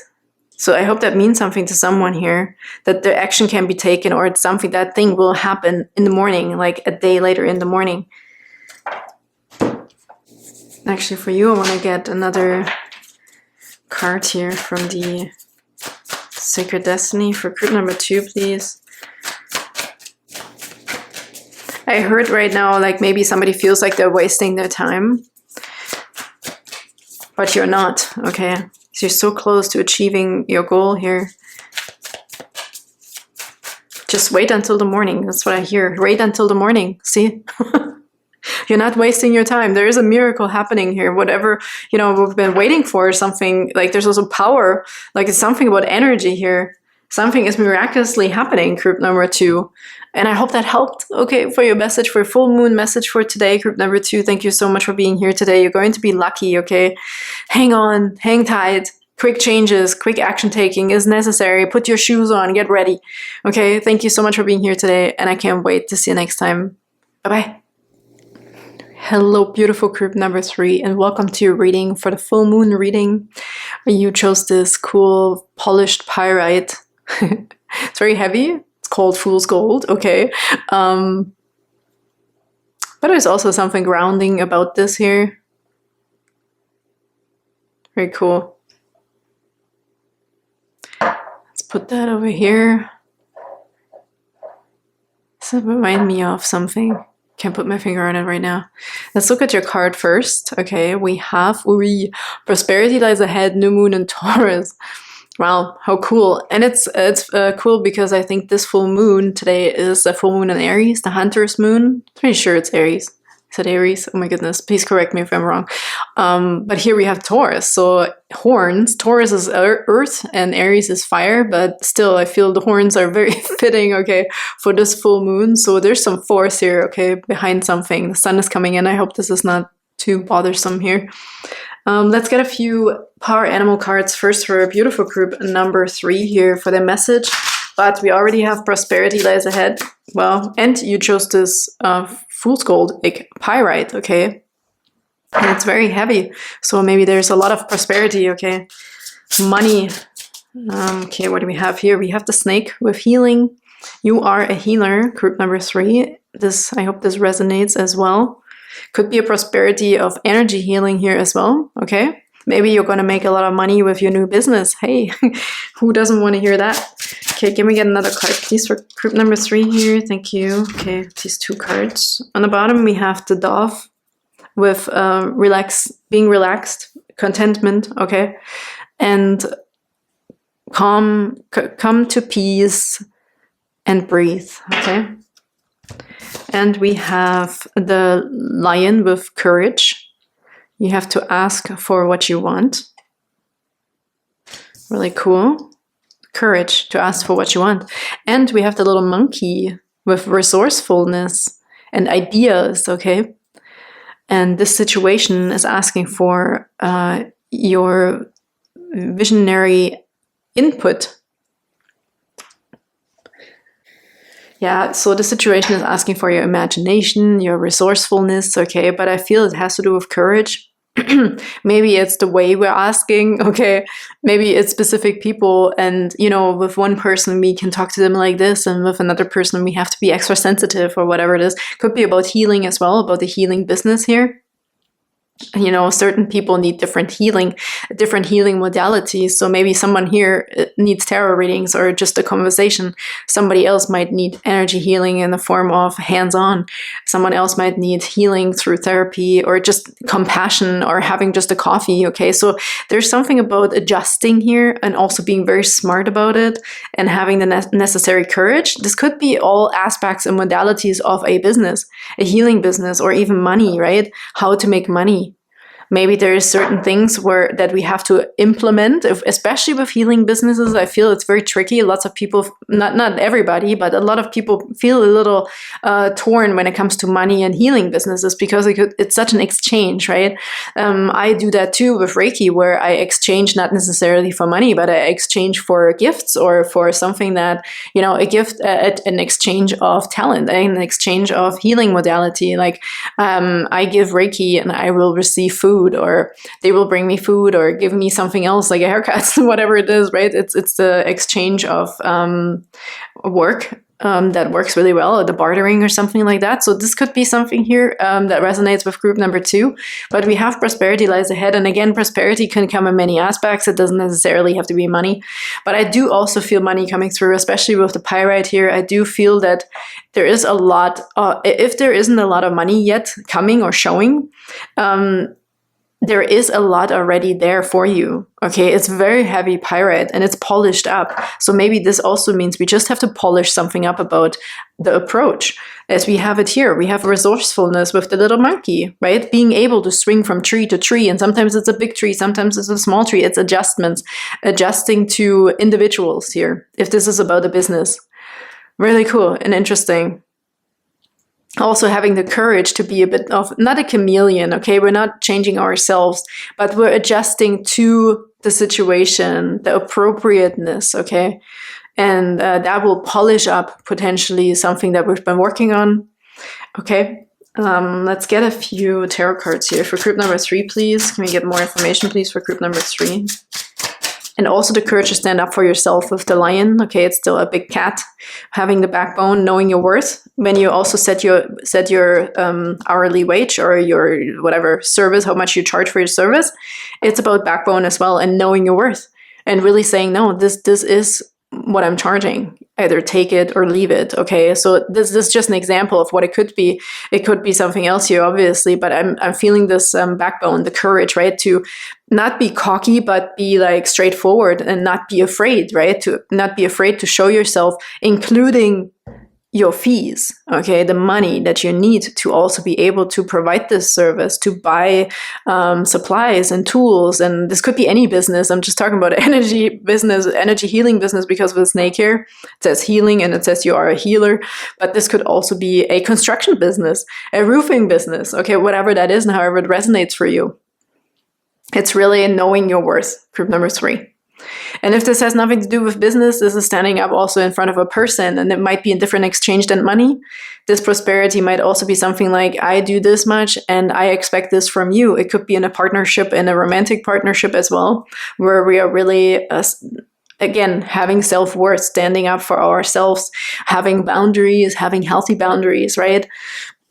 So I hope that means something to someone here, that the action can be taken, or it's something, that thing will happen in the morning, like a day later in the morning. Actually, for you, I want to get another card here from the Sacred Destiny for group number 2, please. I heard right now, like maybe somebody feels like they're wasting their time, but you're not, okay? So you're so close to achieving your goal here. Just wait until the morning. That's what I hear. Wait until the morning. See? You're not wasting your time. There is a miracle happening here. Whatever, we've been waiting for, something, like there's also power, like it's something about energy here. Something is miraculously happening, group number 2. And I hope that helped. Okay, for your message, for your full moon message for today, group number 2. Thank you so much for being here today. You're going to be lucky, okay? Hang on, hang tight. Quick changes, quick action taking is necessary. Put your shoes on, get ready. Okay, thank you so much for being here today. And I can't wait to see you next time. Bye-bye. Hello, beautiful group number 3, and welcome to your reading for the full moon reading. You chose this cool polished pyrite. It's very heavy. It's called Fool's Gold, okay. But there's also something grounding about this here. Very cool. Let's put that over here. Does it remind me of something? Can't put my finger on it right now. Let's look at your card first. Okay, we have prosperity lies ahead, new moon in Taurus. Wow, how cool. And it's cool because I think this full moon today is a full moon in Aries, the hunter's moon. Pretty sure it's Aries. Is it Aries? Oh my goodness, please correct me if I'm wrong. But here we have Taurus, so horns. Taurus is earth and Aries is fire, but still I feel the horns are very fitting, okay, for this full moon. So there's some force here, okay, behind something. The sun is coming in. I hope this is not too bothersome here. Let's get a few power animal cards first for a beautiful group number 3 here for the message. But we already have prosperity lies ahead. Well, and you chose this Fool's Gold, like pyrite, okay? And it's very heavy, so maybe there's a lot of prosperity, okay? Money. Okay, what do we have here? We have the snake with healing. You are a healer, group number 3. I hope this resonates as well. Could be a prosperity of energy healing here as well, okay? Maybe you're going to make a lot of money with your new business. Hey, who doesn't want to hear that? Okay, can we get another card, please, for group number 3 here? Thank you. Okay, these 2 cards. On the bottom, we have the dove with being relaxed, contentment, okay? And come to peace and breathe, okay? And we have the lion with courage. You have to ask for what you want. Really cool. Courage to ask for what you want. And we have the little monkey with resourcefulness and ideas, okay? And this situation is asking for your visionary input. Yeah, so the situation is asking for your imagination, your resourcefulness, okay? But I feel it has to do with courage. Maybe it's the way we're asking, okay? Maybe it's specific people, and you know, with one person we can talk to them like this, and with another person we have to be extra sensitive or whatever it is. Could be about healing as well, about the healing business here. You know, certain people need different healing modalities. So maybe someone here needs tarot readings or just a conversation. Somebody else might need energy healing in the form of hands-on. Someone else might need healing through therapy or just compassion or having just a coffee. Okay, so there's something about adjusting here and also being very smart about it and having the necessary courage. This could be all aspects and modalities of a business, a healing business, or even money, right? How to make money. Maybe there is certain things that we have to implement, especially with healing businesses. I feel it's very tricky. Lots of people, not everybody, but a lot of people feel a little torn when it comes to money and healing businesses because it's such an exchange, right? I do that too with Reiki, where I exchange not necessarily for money, but I exchange for gifts or for something that, you know, a gift, an exchange of talent, an exchange of healing modality. Like I give Reiki and I will receive food, or they will bring me food or give me something else like a haircut, whatever it is, right? It's the exchange of work that works really well, or the bartering or something like that. So this could be something here that resonates with group number 2. But we have prosperity lies ahead. And again, prosperity can come in many aspects. It doesn't necessarily have to be money. But I do also feel money coming through, especially with the pyrite here. I do feel that there is a lot, if there isn't a lot of money yet coming or showing, there is a lot already there for you. Okay, it's very heavy pyrite and it's polished up. So maybe this also means we just have to polish something up about the approach. As we have it here, we have resourcefulness with the little monkey, right? Being able to swing from tree to tree, and sometimes it's a big tree, sometimes it's a small tree. It's adjustments, adjusting to individuals here, if this is about a business. Really cool and interesting. Also having the courage to be a bit of, not a chameleon, okay? We're not changing ourselves, but we're adjusting to the situation, the appropriateness, okay? And that will polish up potentially something that we've been working on, okay? Let's get a few tarot cards here. For group number 3, please. Can we get more information, please, for group number 3? And also the courage to stand up for yourself with the lion. Okay, it's still a big cat. Having the backbone, knowing your worth. When you also set your hourly wage or your whatever service, how much you charge for your service, it's about backbone as well and knowing your worth. And really saying, no, this is what I'm charging. Either take it or leave it. Okay, so this is just an example of what it could be. It could be something else here, obviously, but I'm feeling this backbone, the courage, right? To not be cocky, but be like straightforward and not be afraid, right? To not be afraid to show yourself, including your fees, okay, the money that you need to also be able to provide this service, to buy supplies and tools. And this could be any business. I'm just talking about energy business, energy healing business, because of the snake here. It says healing and it says you are a healer, but this could also be a construction business, a roofing business, okay, whatever that is and however it resonates for you. It's really knowing your worth, group number 3. And if this has nothing to do with business, this is standing up also in front of a person, and it might be a different exchange than money. This prosperity might also be something like, I do this much and I expect this from you. It could be in a partnership, in a romantic partnership as well, where we are really, again, having self-worth, standing up for ourselves, having boundaries, having healthy boundaries, right?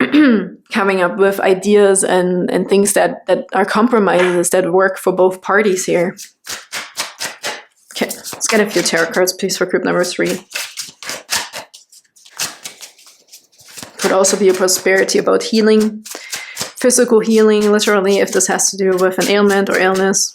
Coming up with ideas and things that are compromises that work for both parties here. Okay, let's get a few tarot cards, please, for group number 3. Could also be a prosperity about healing, physical healing, literally, if this has to do with an ailment or illness.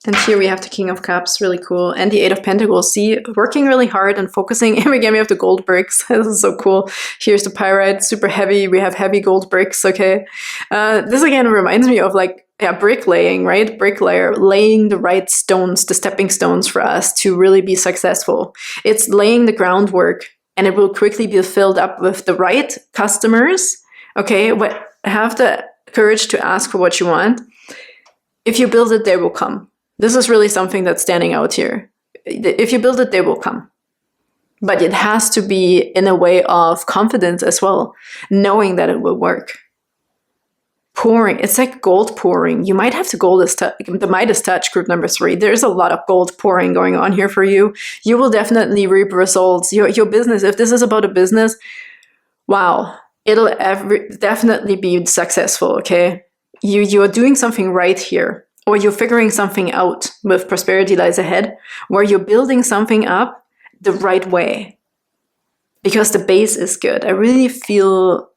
And here we have the King of Cups, really cool. And the 8 of Pentacles. See, working really hard and focusing. And again, we have the gold bricks. This is so cool. Here's the pyrite, super heavy. We have heavy gold bricks, okay. This again reminds me of like, bricklaying, right? Bricklayer, laying the right stones, the stepping stones for us to really be successful. It's laying the groundwork, and it will quickly be filled up with the right customers, okay. Have the courage to ask for what you want. If you build it, they will come. This is really something that's standing out here. If you build it, they will come. But it has to be in a way of confidence as well, knowing that it will work. Pouring, it's like gold pouring. You might have the Midas touch, group number 3. There's a lot of gold pouring going on here for you. You will definitely reap results. Your business, if this is about a business, wow, it'll definitely be successful, okay? You're doing something right here. Or you're figuring something out with Prosperity Lies Ahead, where you're building something up the right way. Because the base is good. I really feel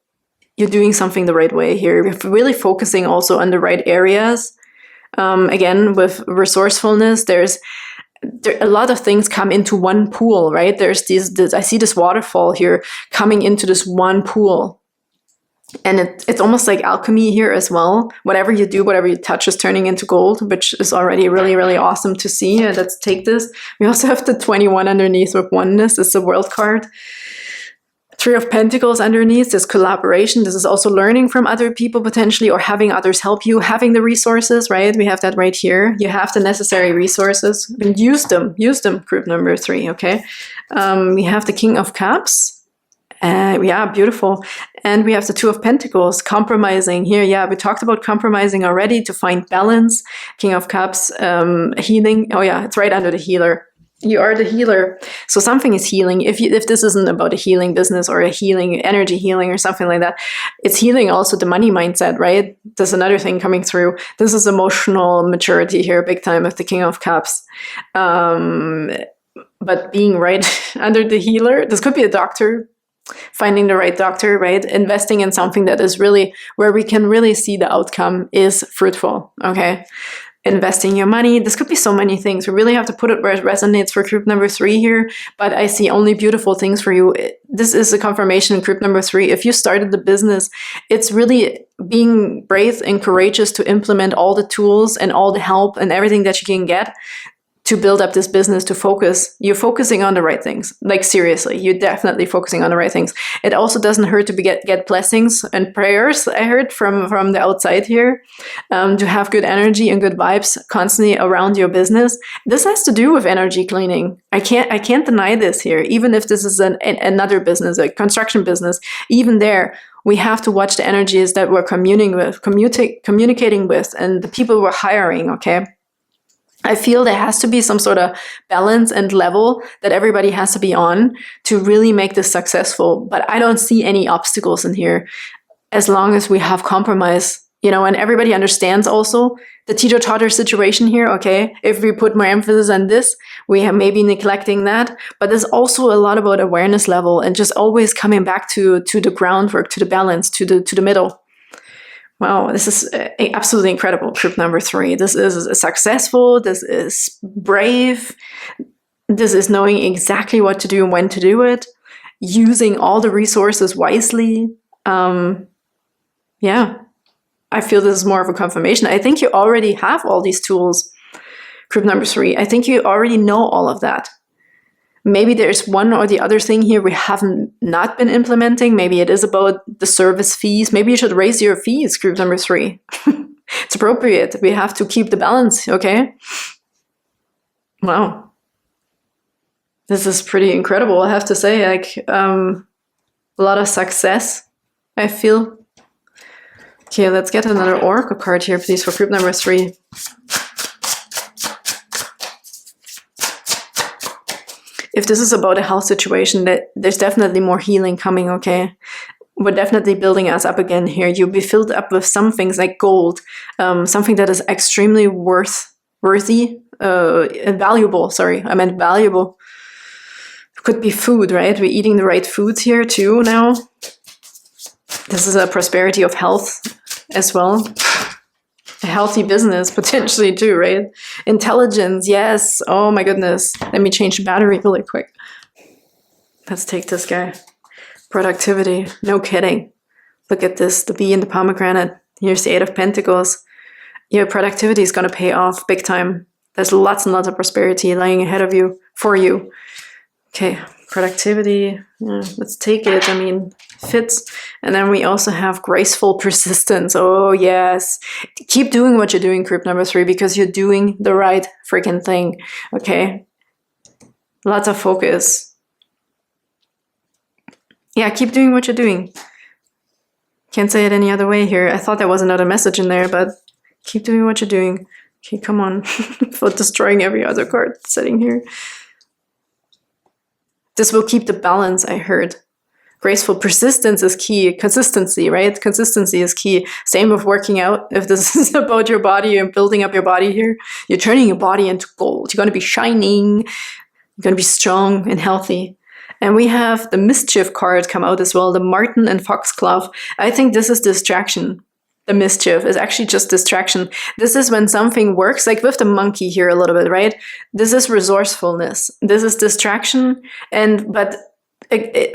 you're doing something the right way here. You're really focusing also on the right areas. Again, with resourcefulness, a lot of things come into one pool, right? There's I see this waterfall here coming into this one pool. And it's almost like alchemy here as well. Whatever you do, whatever you touch is turning into gold, which is already really, really awesome to see. Let's take this. We also have the 21 underneath with oneness. It's a world card. 3 of Pentacles underneath. This collaboration. This is also learning from other people potentially, or having others help you, having the resources, right? We have that right here. You have the necessary resources and use them. Use them, group number 3, okay? We have the King of Cups. Yeah, beautiful. And we have the 2 of Pentacles, compromising here. Yeah, we talked about compromising already to find balance. King of Cups, healing. Oh yeah, it's right under the healer. You are the healer. So something is healing. If this isn't about a healing business or a healing, energy healing or something like that, it's healing also the money mindset, right? There's another thing coming through. This is emotional maturity here, big time with the King of Cups. But being right under the healer, this could be a doctor. finding the right doctor, right? Investing in something that is really where we can really see the outcome is fruitful, okay? Investing your money. This could be so many things. We really have to put it where it resonates for group number 3 here, but I see only beautiful things for you. This is a confirmation in group number 3. If you started the business, it's really being brave and courageous to implement all the tools and all the help and everything that you can get to build up this business, to focus. You're focusing on the right things. Like seriously, you're definitely focusing on the right things. It also doesn't hurt to get blessings and prayers, I heard from the outside here, to have good energy and good vibes constantly around your business. This has to do with energy cleaning. I can't deny this here. Even if this is another business, a construction business, even there, we have to watch the energies that we're communicating with and the people we're hiring, okay? I feel there has to be some sort of balance and level that everybody has to be on to really make this successful. But I don't see any obstacles in here as long as we have compromise, you know, and everybody understands also the teeter-totter situation here, okay? If we put more emphasis on this, we have maybe neglecting that. But there's also a lot about awareness level and just always coming back to the groundwork, to the balance, to the middle. Wow, this is absolutely incredible, group number 3. This is successful, this is brave, this is knowing exactly what to do and when to do it, using all the resources wisely. Yeah, I feel this is more of a confirmation. I think you already have all these tools, group number 3. I think you already know all of that. Maybe there's one or the other thing here we haven't not been implementing. Maybe it is about the service fees. Maybe you should raise your fees, group number 3. It's appropriate. We have to keep the balance, okay? Wow. This is pretty incredible, I have to say. Like, a lot of success, I feel. Okay, let's get another oracle card here, please, for group number 3. If this is about a health situation, that there's definitely more healing coming, okay? We're definitely building us up again here. You'll be filled up with some things like gold, something that is extremely worthy, and valuable. Sorry, I meant valuable. Could be food, right? We're eating the right foods here too now. This is a prosperity of health as well. A healthy business, potentially too, right? Intelligence, yes. Oh my goodness. Let me change the battery really quick. Let's take this guy. Productivity, no kidding. Look at this, the bee and the pomegranate. Here's the 8 of Pentacles. Your productivity is going to pay off big time. There's lots and lots of prosperity lying ahead of you, for you. Okay, productivity, yeah, let's take it. I mean, fits. And then we also have graceful persistence. Oh yes, keep doing what you're doing, group number 3, because you're doing the right freaking thing. Okay, lots of focus. Yeah, keep doing what you're doing. Can't say it any other way here. I thought there was another message in there, but keep doing what you're doing. Okay, come on. For destroying every other card sitting here. This will keep the balance, I heard. Graceful persistence is key. Consistency, right? Consistency is key. Same with working out. If this is about your body and building up your body here, you're turning your body into gold. You're going to be shining. You're going to be strong and healthy. And we have the mischief card come out as well, the marten and foxglove. I think this is distraction. The mischief is actually just distraction. This is when something works, like with the monkey here a little bit, right? This is resourcefulness. This is distraction, but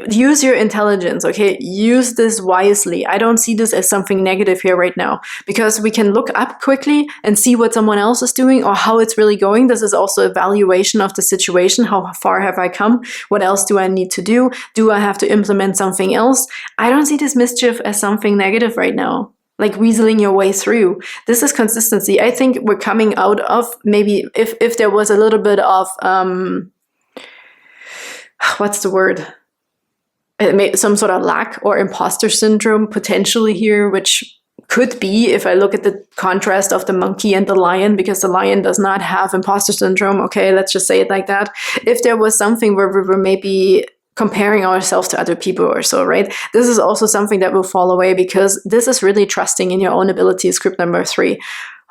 use your intelligence, okay? Use this wisely. I don't see this as something negative here right now, because we can look up quickly and see what someone else is doing or how it's really going. This is also evaluation of the situation. How far have I come? What else do I need to do? Do I have to implement something else? I don't see this mischief as something negative right now, like weaseling your way through. This is consistency. I think we're coming out of, maybe if there was a little bit of, what's the word? Some sort of lack or imposter syndrome potentially here, which could be, if I look at the contrast of the monkey and the lion, because the lion does not have imposter syndrome. Okay, let's just say it like that. If there was something where we were maybe comparing ourselves to other people or so, right? This is also something that will fall away, because this is really trusting in your own abilities, group number 3.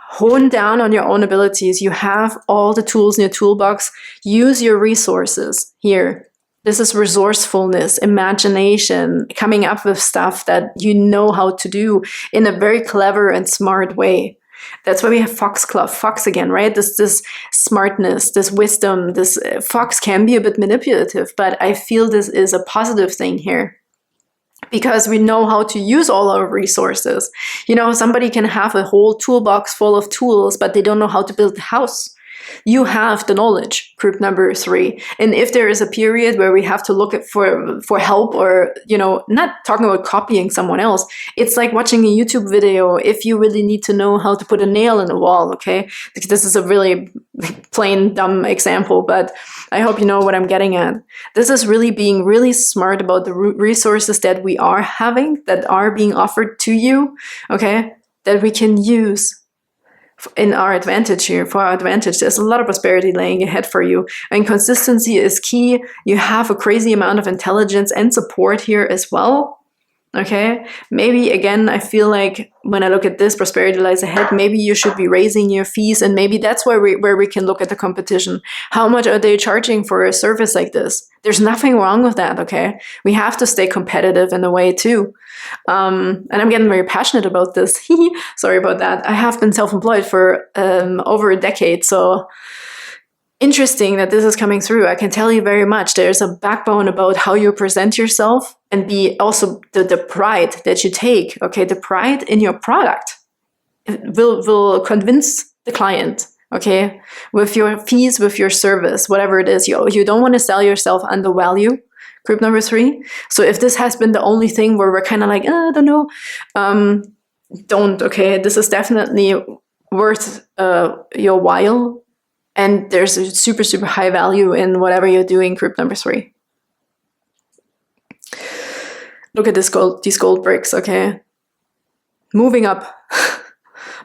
Hone down on your own abilities. You have all the tools in your toolbox. Use your resources here. This is resourcefulness, imagination, coming up with stuff that you know how to do in a very clever and smart way. That's why we have foxglove, fox again, right? This smartness, this wisdom, this fox can be a bit manipulative, but I feel this is a positive thing here. Because we know how to use all our resources. You know, somebody can have a whole toolbox full of tools, but they don't know how to build a house. You have the knowledge, group number 3. And if there is a period where we have to look for help, or, you know, not talking about copying someone else, it's like watching a YouTube video if you really need to know how to put a nail in a wall, okay? This is a really plain, dumb example, but I hope you know what I'm getting at. This is really being really smart about the resources that we are having, that are being offered to you, okay? That we can use in our advantage here, for our advantage. There's a lot of prosperity laying ahead for you. And consistency is key. You have a crazy amount of intelligence and support here as well. Okay, maybe again, I feel like when I look at this, prosperity lies ahead, maybe you should be raising your fees, and maybe that's where we can look at the competition. How much are they charging for a service like this? There's nothing wrong with that, okay? We have to stay competitive in a way too. And I'm getting very passionate about this. Sorry about that. I have been self-employed for over a decade, so interesting that this is coming through. I can tell you very much. There's a backbone about how you present yourself, and be also the pride that you take, okay? The pride in your product will convince the client, okay? With your fees, with your service, whatever it is. You don't want to sell yourself under value, group number 3. So if this has been the only thing where we're kind of like, I don't know, don't, okay? This is definitely worth your while. And there's a super, super high value in whatever you're doing, group number 3. Look at these gold bricks, okay? Moving up.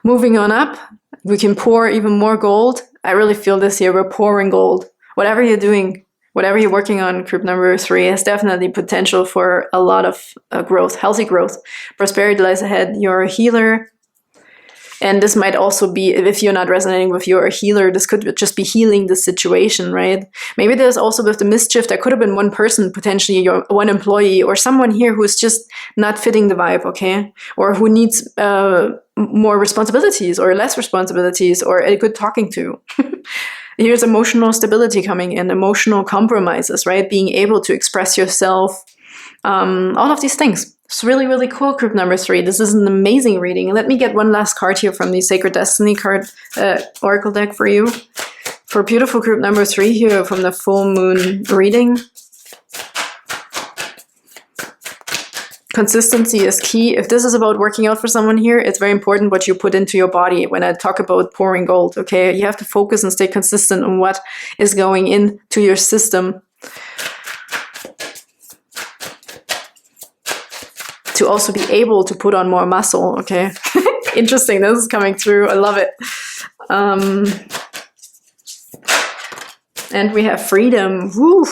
Moving on up. We can pour even more gold. I really feel this here. We're pouring gold. Whatever you're doing, whatever you're working on, group number 3 has definitely potential for a lot of growth, healthy growth. Prosperity lies ahead. You're a healer. And this might also be, if you're not resonating with you're a healer, this could just be healing the situation, right? Maybe there's also with the mischief, there could have been one person, potentially your one employee, or someone here who's just not fitting the vibe, okay? Or who needs more responsibilities or less responsibilities, or a good talking to. Here's emotional stability coming in, emotional compromises, right? Being able to express yourself, all of these things. It's really, really cool, group number 3. This is an amazing reading. Let me get one last card here from the Sacred Destiny card Oracle deck for you. For beautiful group number 3 here from the full moon reading. Consistency is key. If this is about working out for someone here, it's very important what you put into your body when I talk about pouring gold, okay? You have to focus and stay consistent on what is going into your system. To also be able to put on more muscle, okay? Interesting, this is coming through, I love it. And we have freedom, woo!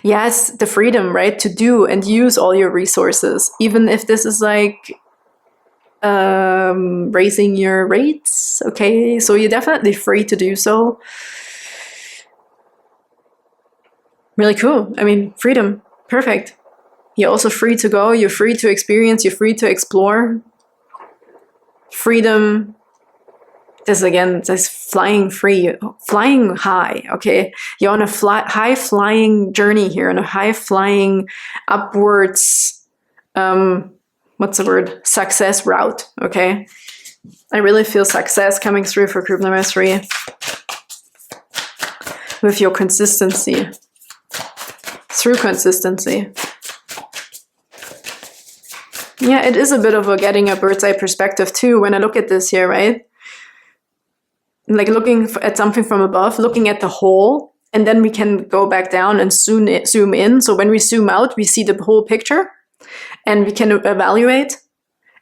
Yes, the freedom, right? To do and use all your resources. Even if this is like raising your rates, okay? So you're definitely free to do so. Really cool, I mean, freedom, perfect. You're also free to go, you're free to experience, you're free to explore. Freedom, this again, this flying free, flying high, okay? You're on a high flying journey here, on a high flying upwards, what's the word? Success route, okay? I really feel success coming through for group number 3. With your consistency. Through consistency. Yeah, it is a bit of a getting a bird's eye perspective too when I look at this here, right? Like looking at something from above, looking at the whole, and then we can go back down and zoom in. So when we zoom out, we see the whole picture and we can evaluate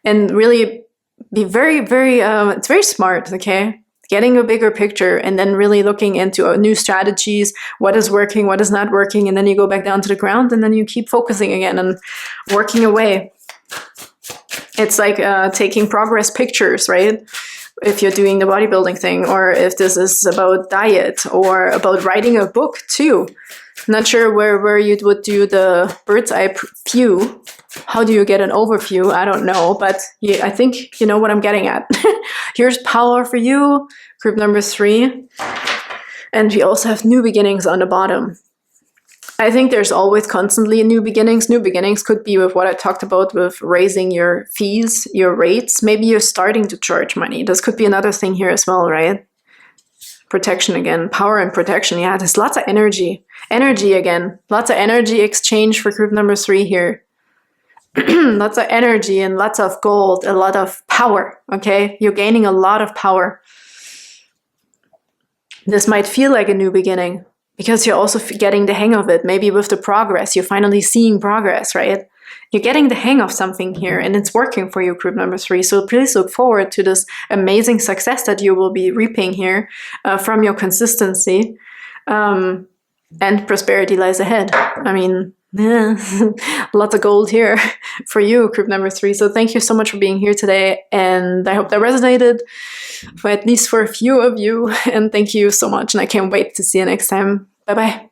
and really be very, very, it's very smart, okay? Getting a bigger picture and then really looking into new strategies, what is working, what is not working, and then you go back down to the ground and then you keep focusing again and working away. It's like taking progress pictures, right? If you're doing the bodybuilding thing, or if this is about diet or about writing a book too. Not sure where you would do the bird's eye view. How do you get an overview? I don't know, but yeah, I think you know what I'm getting at. Here's power for you, group number 3. And we also have new beginnings on the bottom. I think there's always constantly new beginnings. New beginnings could be with what I talked about with raising your fees, your rates. Maybe you're starting to charge money. This could be another thing here as well, right? Protection again, power and protection. Yeah, there's lots of energy. Energy again, lots of energy exchange for group number 3 here. Lots of energy and lots of gold, a lot of power, okay? You're gaining a lot of power. This might feel like a new beginning because you're also getting the hang of it. Maybe with the progress, you're finally seeing progress, right? You're getting the hang of something here and it's working for you, group number 3. So please look forward to this amazing success that you will be reaping here from your consistency. And prosperity lies ahead. I mean, lots of gold here for you, group number 3. So thank you so much for being here today. And I hope that resonated for at least for a few of you. And thank you so much. And I can't wait to see you next time. Bye-bye.